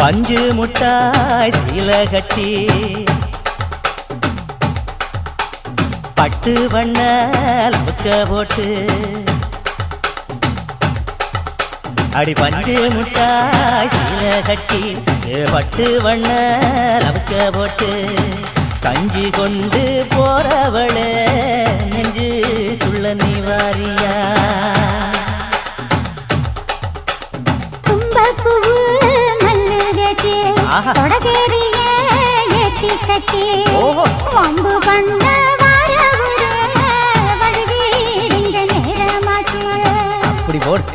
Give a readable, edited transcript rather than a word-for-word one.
பஞ்சு முட்டாய் சீல கட்டி பட்டு வண்ண லவுக்க போட்டு அடி பஞ்சு முட்டாய் சீல கட்டி பட்டு வண்ண லவுக்க போட்டு கஞ்சி கொண்டு போறவளே நெஞ்சுக்குள்ள நீ வாரியா அப்படி போடு